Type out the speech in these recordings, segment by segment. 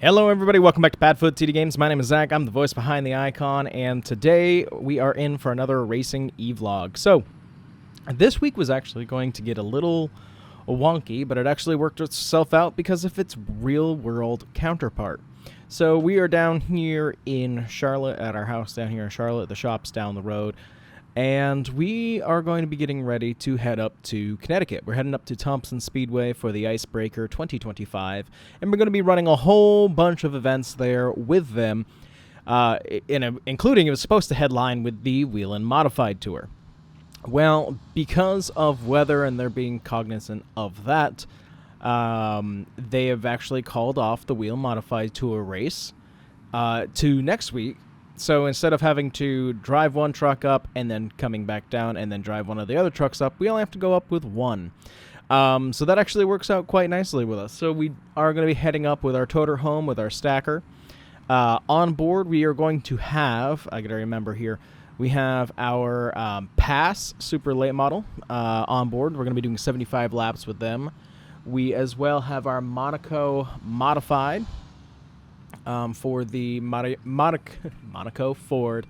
Hello everybody, welcome back to PadFootTD Games. My name is Zach, I'm the voice behind the icon, and today we are in for another racing e-vlog. So, this week was actually going to get a little wonky, but it actually worked itself out because of its real-world counterpart. So, we are down here in Charlotte, at our house down here in Charlotte, the shop's down the road, and we are going to be getting ready to head up to Connecticut. We're heading up to Thompson Speedway for the Icebreaker 2025, and we're going to be running a whole bunch of events there with them, including it was supposed to headline with the Wheel Modified Tour. Well, because of weather and they're being cognizant of that, they have actually called off the Wheel Modified Tour race to next week. So instead of having to drive one truck up and then coming back down and then drive one of the other trucks up, we only have to go up with one. So that actually works out quite nicely with us. So we are going to be heading up with our toter home, with our stacker. On board, we are going to have, I got to remember here, we have our Pass Super Late model on board. We're going to be doing 75 laps with them. We as well have our Monaco Modified. For the Monaco Ford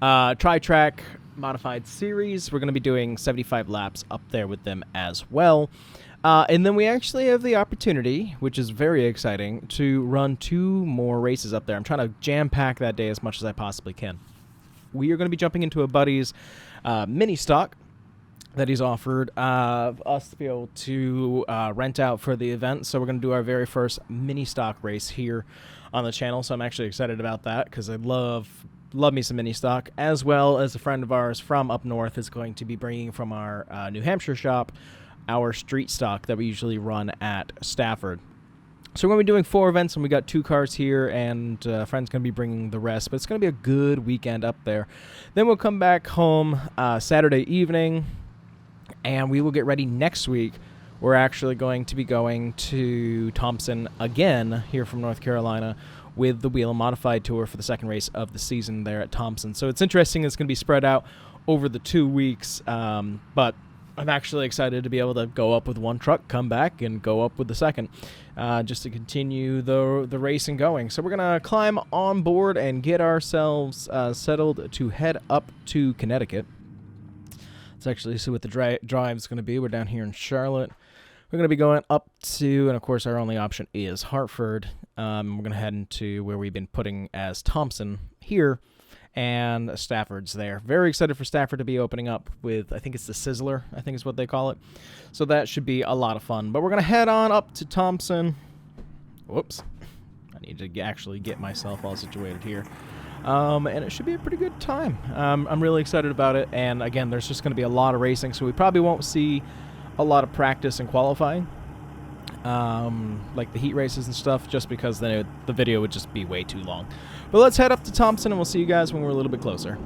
Tri-Track Modified Series. We're going to be doing 75 laps up there with them as well. And then we actually have the opportunity, which is very exciting, to run 2 more races up there. I'm trying to jam-pack that day as much as I possibly can. We are going to be jumping into a buddy's mini stock that he's offered us to be able to rent out for the event. So we're going to do our very first mini stock race here on the channel. So I'm actually excited about that because I love me some mini stock, as well as a friend of ours from up north is going to be bringing from our New Hampshire shop our street stock that we usually run at Stafford. So we're going to be doing 4 events, and we got 2 cars here, and a friend's going to be bringing the rest. But it's going to be a good weekend up there. Then we'll come back home Saturday evening, and we will get ready next week. We're actually going to be going to Thompson again here from North Carolina with the Wheel Modified Tour for the second race of the season there at Thompson. So it's interesting. It's going to be spread out over the 2 weeks, but I'm actually excited to be able to go up with one truck, come back, and go up with the second, just to continue the racing going. So we're going to climb on board and get ourselves settled to head up to Connecticut. Let's actually see what the drive's going to be. We're down here in Charlotte. We're going to be going up to, and of course our only option is Hartford. We're going to head into where we've been putting as Thompson here, and Stafford's there. Very excited for Stafford to be opening up with, I think it's the Sizzler, I think is what they call it. So that should be a lot of fun. But we're going to head on up to Thompson. Whoops. I need to actually get myself all situated here. And it should be a pretty good time. I'm really excited about it. And again, there's just going to be a lot of racing, so we probably won't see a lot of practice and qualifying, like the heat races and stuff, just because then the video would just be way too long. But let's head up to Thompson, and we'll see you guys when we're a little bit closer.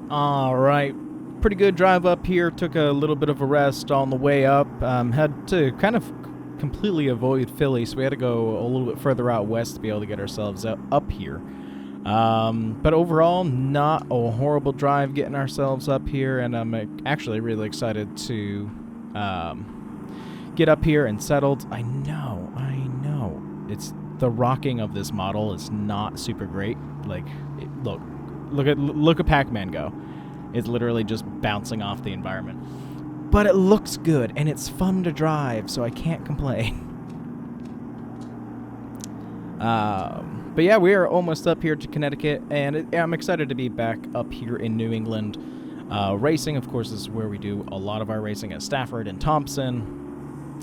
All right, pretty good drive up here. Took a little bit of a rest on the way up. Had to kind of completely avoid Philly, so we had to go a little bit further out west to be able to get ourselves up here. But overall, not a horrible drive getting ourselves up here, and I'm actually really excited to get up here and settled. I know. It's the rocking of this model is not super great. Like, look at Pac-Man go. It's literally just bouncing off the environment. But it looks good, and it's fun to drive, so I can't complain. But yeah, we are almost up here to Connecticut, and I'm excited to be back up here in New England. Racing, of course, is where we do a lot of our racing at Stafford and Thompson.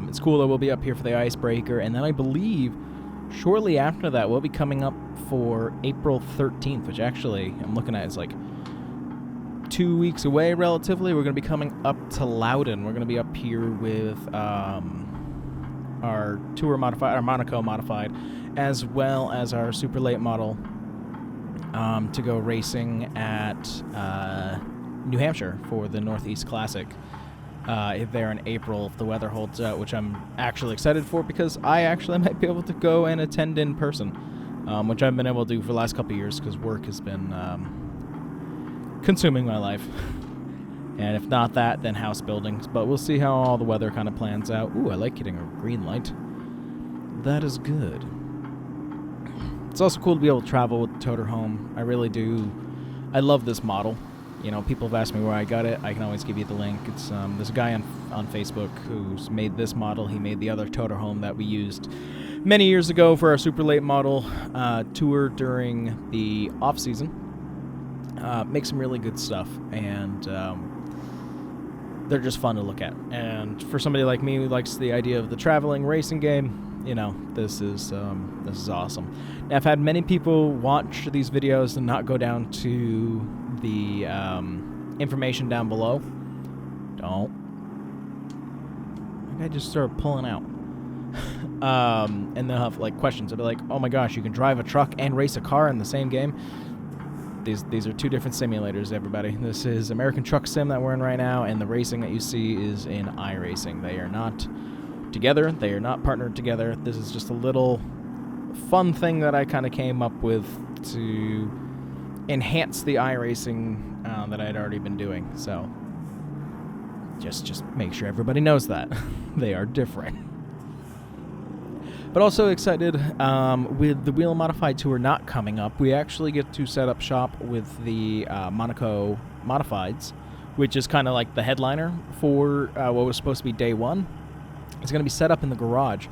It's cool that we'll be up here for the Icebreaker, and then I believe shortly after that we'll be coming up for April 13th, which actually I'm looking at is like 2 weeks away relatively. We're going to be coming up to Loudon. We're going to be up here with our Tour Modified, our Monaco Modified, as well as our super late model to go racing at New Hampshire for the Northeast Classic there in April if the weather holds out, which I'm actually excited for because I actually might be able to go and attend in person, which I've been able to do for the last couple of years because work has been consuming my life. And if not that, then house buildings. But we'll see how all the weather kind of plans out. Ooh, I like getting a green light. That is good. It's also cool to be able to travel with the toter home. I really do. I love this model. You know, people have asked me where I got it. I can always give you the link. It's there's a guy on Facebook who's made this model. He made the other toter home that we used many years ago for our super late model tour during the off season. Make some really good stuff, and they're just fun to look at. And for somebody like me who likes the idea of the traveling racing game, you know, this is awesome. Now, I've had many people watch these videos and not go down to the information down below. Don't. I just started pulling out. And they'll have like questions. They'll be like, "Oh my gosh, you can drive a truck and race a car in the same game." These are two different simulators, everybody. This is American Truck Sim that we're in right now, and the racing that you see is in iRacing. They are not together. They are not partnered together. This is just a little fun thing that I kind of came up with to enhance the iRacing that I'd already been doing. So just make sure everybody knows that. They are different. But also excited with the Willow Modified Tour not coming up. We actually get to set up shop with the Monaco Modifieds, which is kind of like the headliner for what was supposed to be day one. It's going to be set up in the garage.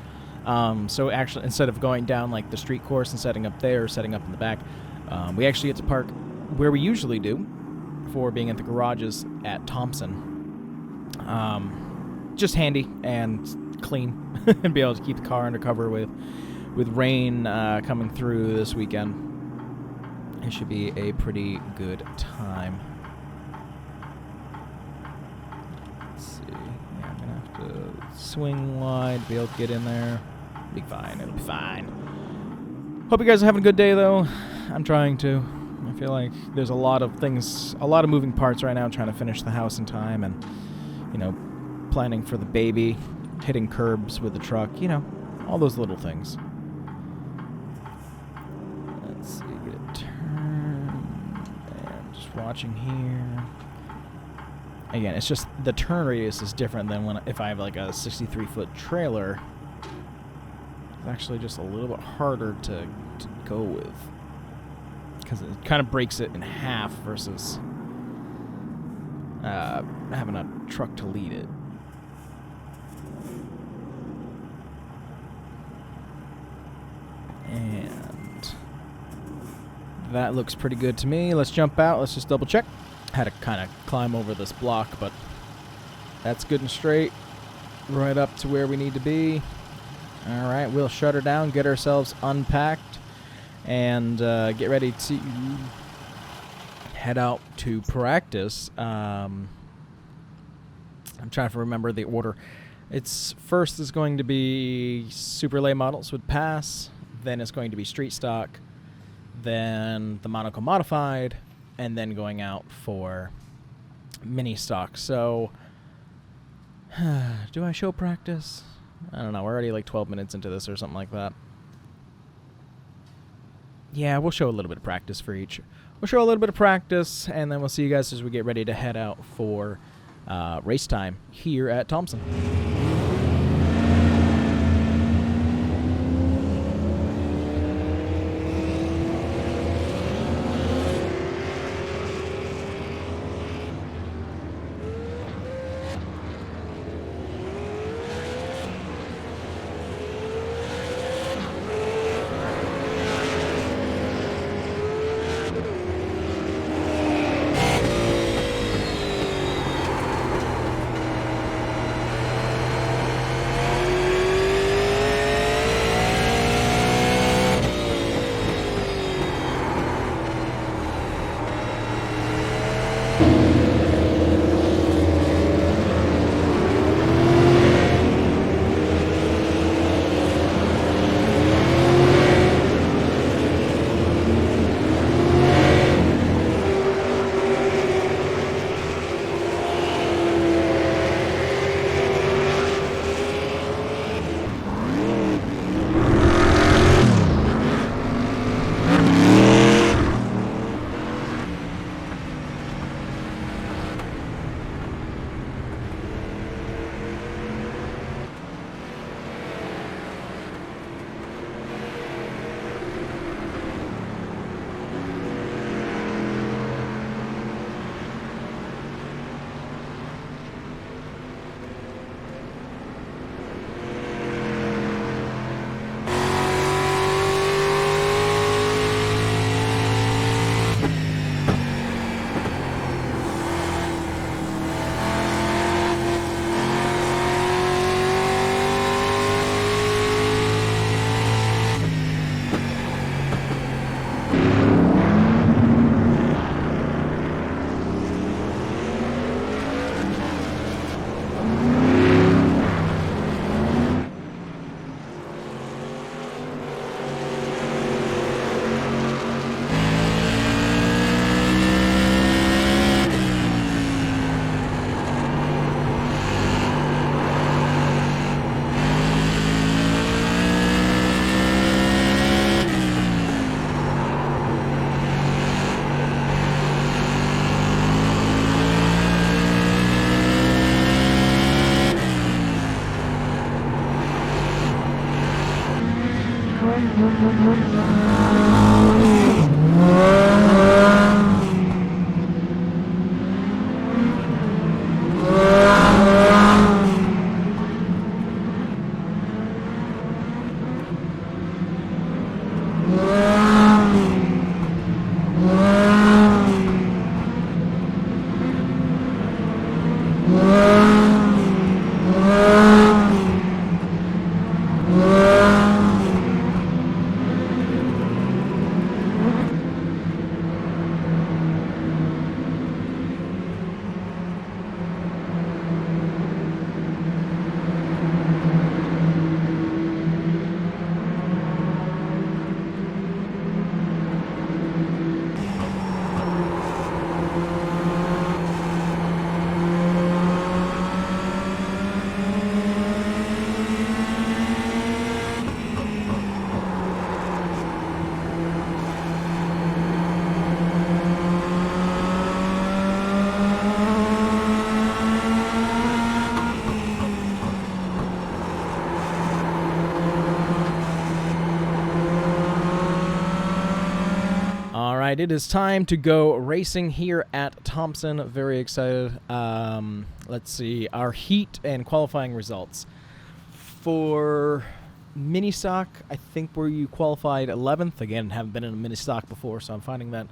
So actually, instead of going down like the street course and setting up there, setting up in the back, we actually get to park where we usually do for being at the garages at Thompson. Just handy and clean and be able to keep the car under cover with rain coming through this weekend. It should be a pretty good time. Let's see. Yeah, I'm gonna have to swing wide, be able to get in there. Be fine. It'll be fine. Hope you guys are having a good day, though. I'm trying to. I feel like there's a lot of things, a lot of moving parts right now, trying to finish the house in time, and you know, planning for the baby, hitting curbs with the truck, you know, all those little things. Let's see, get a turn. And just watching here. Again, it's just the turn radius is different than if I have like a 63-foot trailer. It's actually just a little bit harder to go with, because it kind of breaks it in half versus having a truck to lead it. And that looks pretty good to me. Let's jump out. Let's just double check. Had to kind of climb over this block, but that's good and straight. Right up to where we need to be. All right, we'll shut her down, get ourselves unpacked, and get ready to head out to practice. I'm trying to remember the order. It's first is going to be super late models with pass. Then it's going to be street stock, then the Monaco Modified, and then going out for mini stock. So, do I show practice? I don't know. We're already like 12 minutes into this or something like that. Yeah, we'll show a little bit of practice for each. We'll show a little bit of practice, and then we'll see you guys as we get ready to head out for race time here at Thompson. It is time to go racing here at Thompson. Very excited. Let's see our heat and qualifying results. For mini stock, I think you qualified 11th. Again, haven't been in a mini stock before, so I'm finding that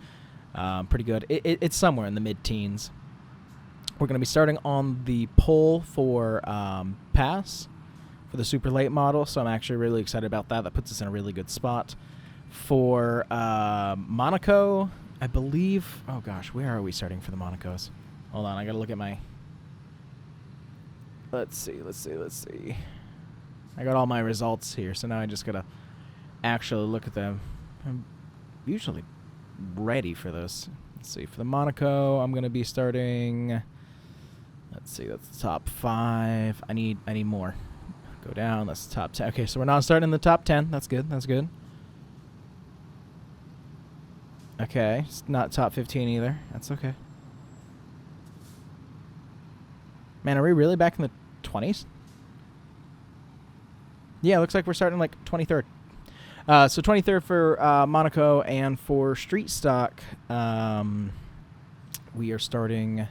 pretty good. It's somewhere in the mid-teens. We're going to be starting on the pole for pass for the super late model, so I'm actually really excited about that. That puts us in a really good spot. For Monaco, I believe... Oh, gosh, where are we starting for the Monacos? Hold on, I got to look at my... Let's see. I got all my results here, so now I just got to actually look at them. I'm usually ready for this. Let's see, for the Monaco, I'm going to be starting... Let's see, that's the top 5. I need more. Go down, that's the top 10. Okay, so we're not starting in the top 10. That's good, that's good. Okay, it's not top 15 either. That's okay. Man, are we really back in the 20s? Yeah, looks like we're starting like 23rd. So 23rd for Monaco, and for Street Stock, we are starting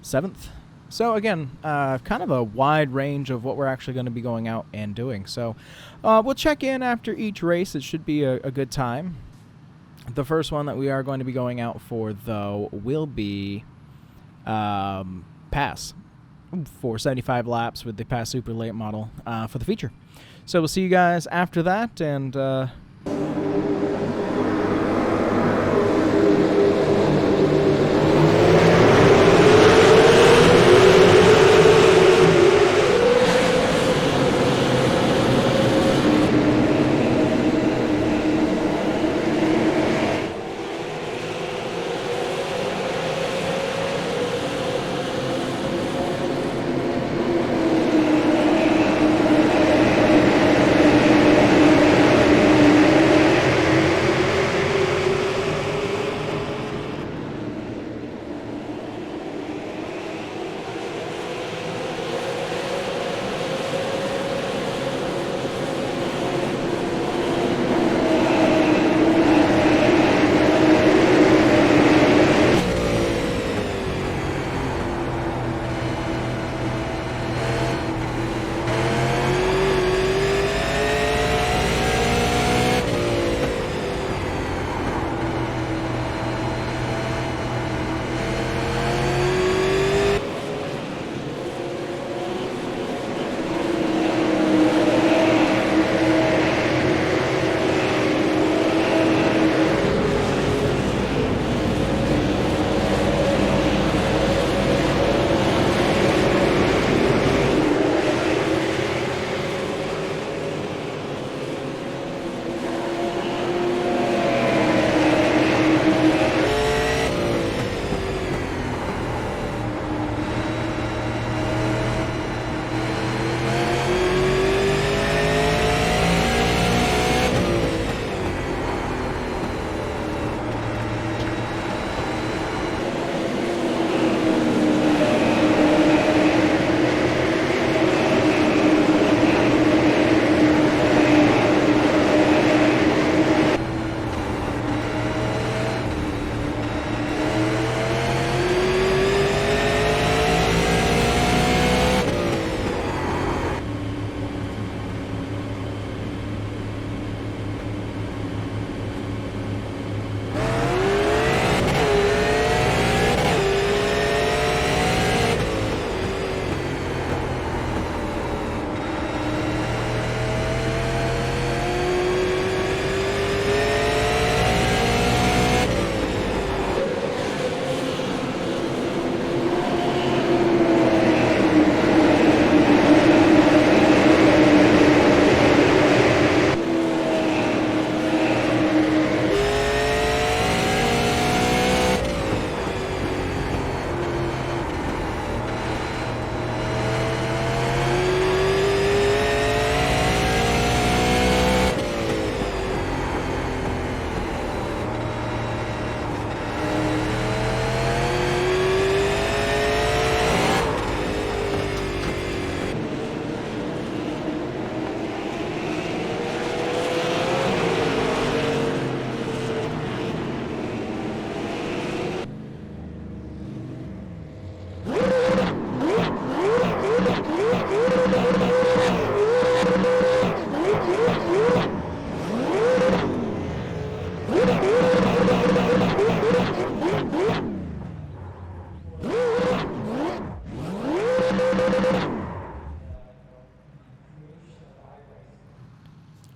7th. So again, kind of a wide range of what we're actually going to be going out and doing. So we'll check in after each race. It should be a good time. The first one that we are going to be going out for, though, will be Pass for 75 laps with the Pass Super Late model for the feature. So we'll see you guys after that, and...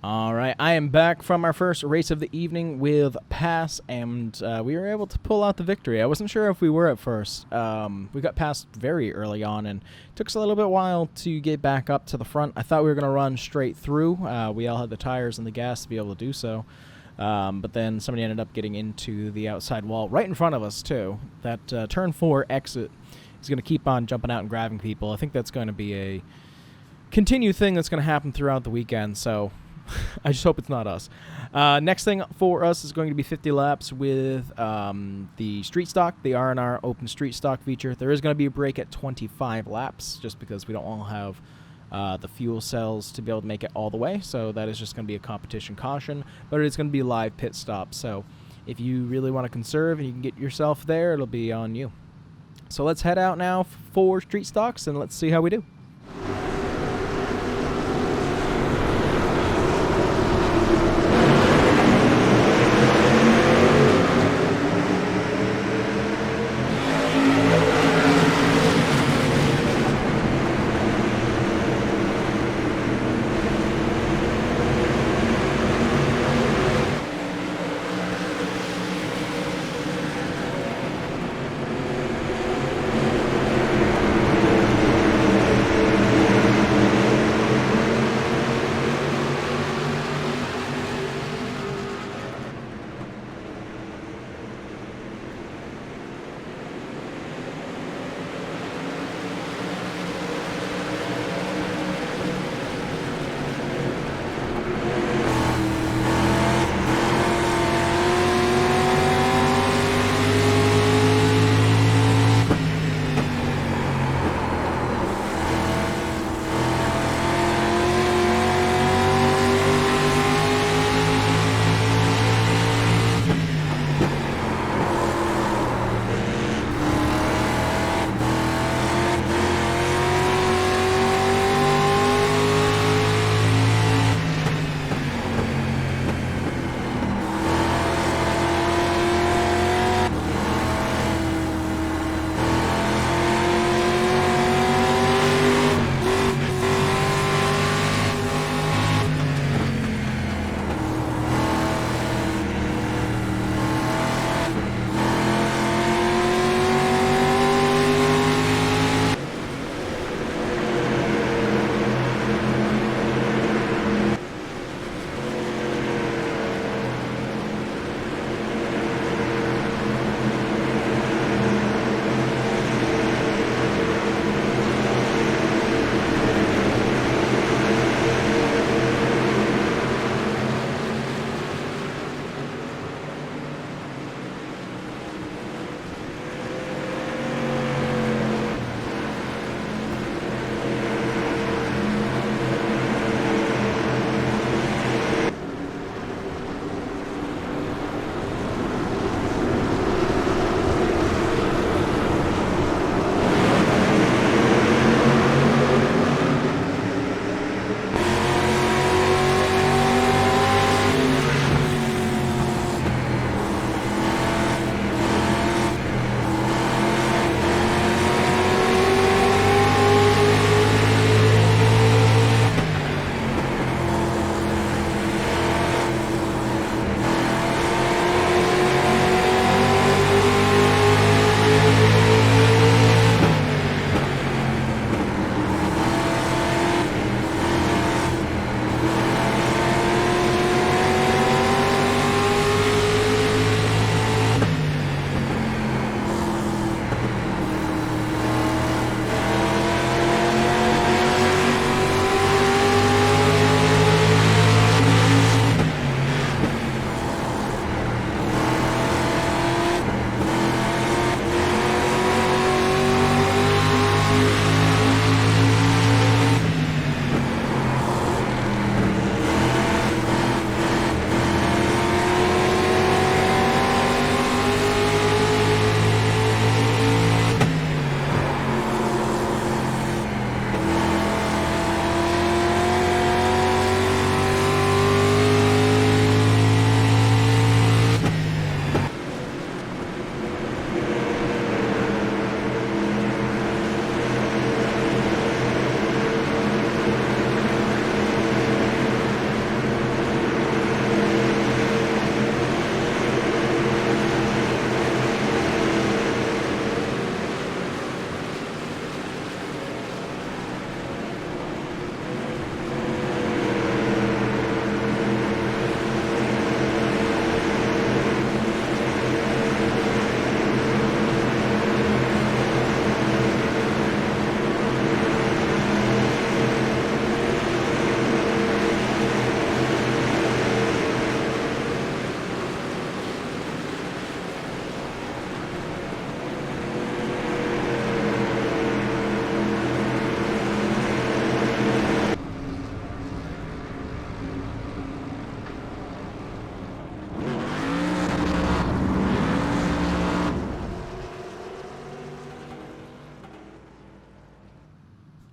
All right, I am back from our first race of the evening with Pass, and we were able to pull out the victory. I wasn't sure if we were at first. We got passed very early on, and it took us a little bit while to get back up to the front. I thought we were going to run straight through. We all had the tires and the gas to be able to do so, but then somebody ended up getting into the outside wall right in front of us, too. That turn 4 exit is going to keep on jumping out and grabbing people. I think that's going to be a continued thing that's going to happen throughout the weekend, so I just hope it's not us. Next thing for us is going to be 50 laps with the Street Stock, the R&R Open Street Stock feature. There is going to be a break at 25 laps just because we don't all have the fuel cells to be able to make it all the way. So that is just going to be a competition caution, but it is going to be live pit stop. So if you really want to conserve and you can get yourself there, it'll be on you. So let's head out now for Street Stocks and let's see how we do.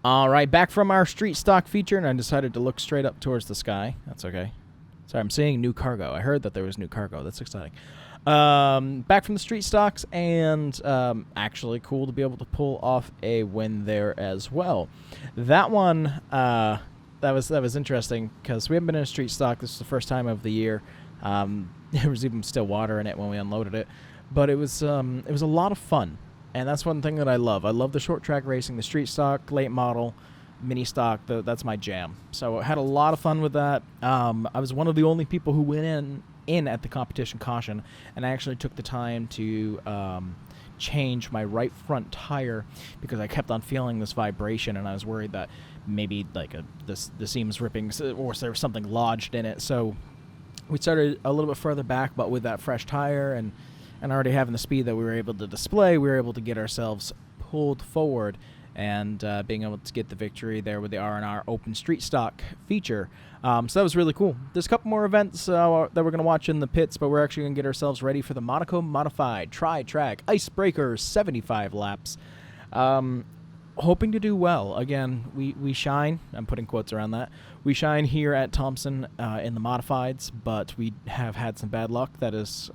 All right, back from our street stock feature, and I decided to look straight up towards the sky. That's okay. Sorry, I'm seeing new cargo. I heard that there was new cargo. That's exciting. Back from the street stocks, and actually cool to be able to pull off a win there as well. That one, that was interesting because we haven't been in a street stock. This is the first time of the year. There was even still water in it when we unloaded it, but it was a lot of fun. And that's one thing that I love. I love the short track racing, the street stock, late model, mini stock. That's my jam. So I had a lot of fun with that. I was one of the only people who went in at the competition caution, and I actually took the time to change my right front tire because I kept on feeling this vibration, and I was worried that maybe like the seam's ripping or there was something lodged in it. So we started a little bit further back, but with that fresh tire and already having the speed that we were able to display, we were able to get ourselves pulled forward and being able to get the victory there with the R&R Open Street Stock feature. So that was really cool. There's a couple more events that we're going to watch in the pits, but we're actually going to get ourselves ready for the Monaco Modified Tri-Track Icebreaker 75 laps. Hoping to do well. Again, we shine. I'm putting quotes around that. We shine here at Thompson in the Modifieds, but we have had some bad luck that has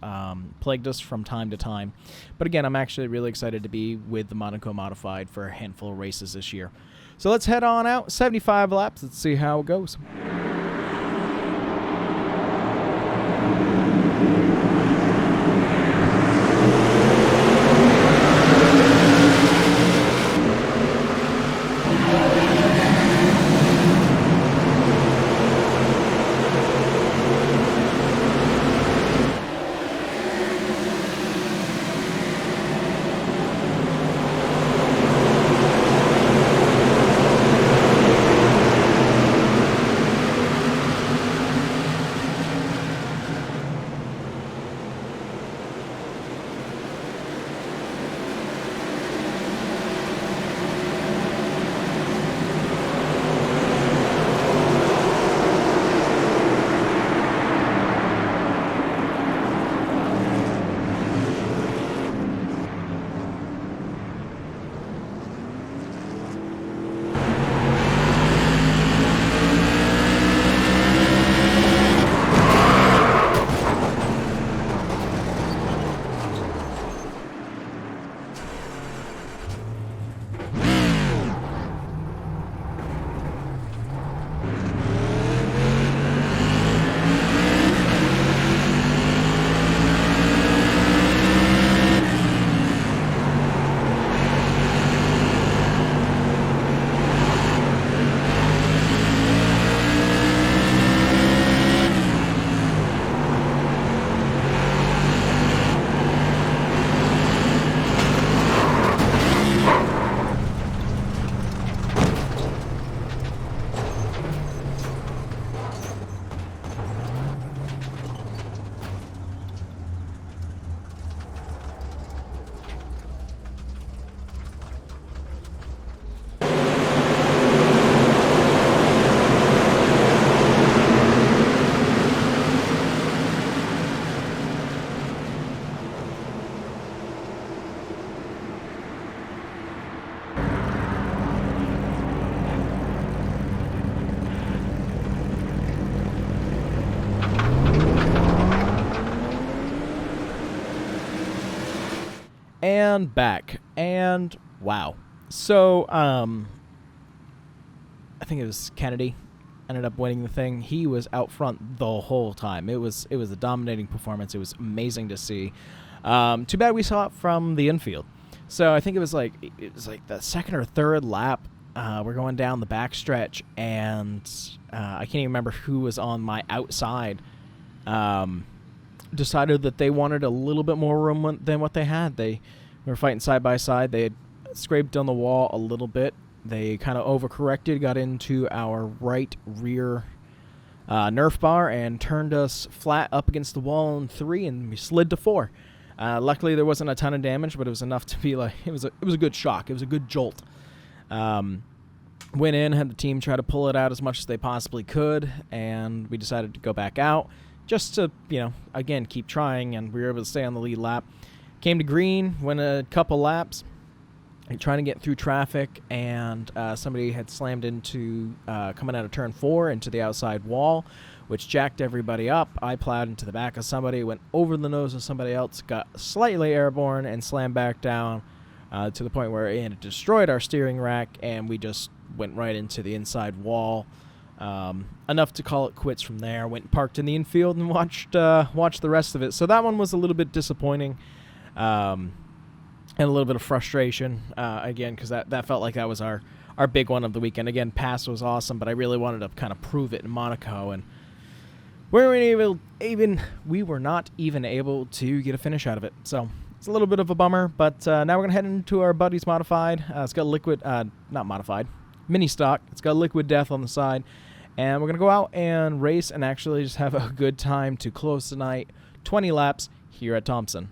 plagued us from time to time. But again, I'm actually really excited to be with the Monaco Modified for a handful of races this year. So let's head on out. 75 laps. Let's see how it goes. And back, and wow. So I think it was Kennedy ended up winning the thing. He was out front the whole time. It was a dominating performance. It was amazing to see. Too bad we saw it from the infield. So I think it was like the second or third lap. We're going down the backstretch, and I can't even remember who was on my outside. Decided that they wanted a little bit more room than what they had. They were fighting side by side. They had scraped on the wall a little bit. They kind of overcorrected, got into our right rear Nerf bar, and turned us flat up against the wall in 3, and we slid to 4. Luckily, there wasn't a ton of damage, but it was enough to be like it was a good shock. It was a good jolt. Went in, had the team try to pull it out as much as they possibly could, and we decided to go back out just to, again, keep trying, and we were able to stay on the lead lap. Came to green, went a couple laps, trying to get through traffic, and somebody had slammed into, coming out of turn 4 into the outside wall, which jacked everybody up. I plowed into the back of somebody, went over the nose of somebody else, got slightly airborne, and slammed back down to the point where it destroyed our steering rack, and we just went right into the inside wall. Enough to call it quits from there. Went and parked in the infield and watched the rest of it. So that one was a little bit disappointing. And a little bit of frustration, again, because that felt like that was our big one of the weekend. Again, Pass was awesome, but I really wanted to kind of prove it in Monaco, and we were not even able to get a finish out of it. So it's a little bit of a bummer, but now we're going to head into our buddy's Modified. It's got liquid, not Modified, mini stock. It's got liquid death on the side, and we're going to go out and race and actually just have a good time to close the night. 20 laps here at Thompson.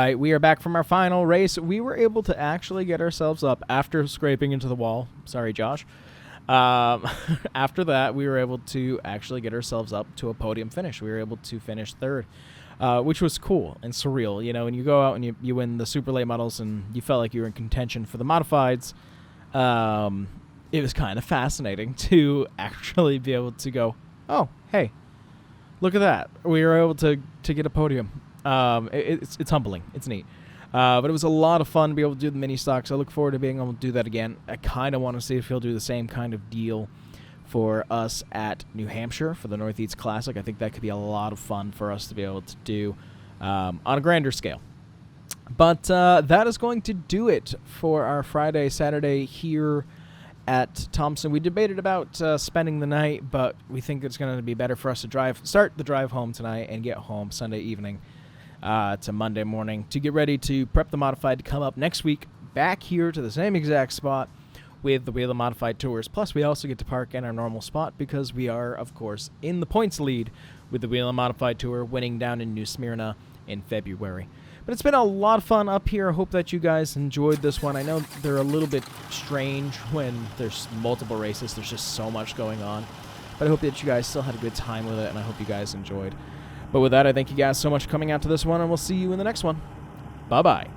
right, we are back from our final race. We were able to actually get ourselves up after scraping into the wall. Sorry, Josh. After that, we were able to actually get ourselves up to a podium finish. We were able to finish third, which was cool and surreal. You know, when you go out and you win the super late models and you felt like you were in contention for the modifieds, it was kind of fascinating to actually be able to go, oh, hey, look at that. We were able to get a podium. It's humbling. It's neat. But it was a lot of fun to be able to do the mini stocks. I look forward to being able to do that again. I kind of want to see if he'll do the same kind of deal for us at New Hampshire for the Northeast Classic. I think that could be a lot of fun for us to be able to do on a grander scale. But that is going to do it for our Friday, Saturday here at Thompson. We debated about spending the night, but we think it's going to be better for us to start the drive home tonight and get home Sunday evening to Monday morning to get ready to prep the modified to come up next week back here to the same exact spot with the Willow Modified Tours. Plus, we also get to park in our normal spot because we are, of course, in the points lead with the Willow Modified Tour, winning down in New Smyrna in February. But it's been a lot of fun up here. I hope that you guys enjoyed this one. I know they're a little bit strange when there's multiple races. There's just so much going on. But I hope that you guys still had a good time with it, and I hope you guys enjoyed. But with that, I thank you guys so much for coming out to this one, and we'll see you in the next one. Bye-bye.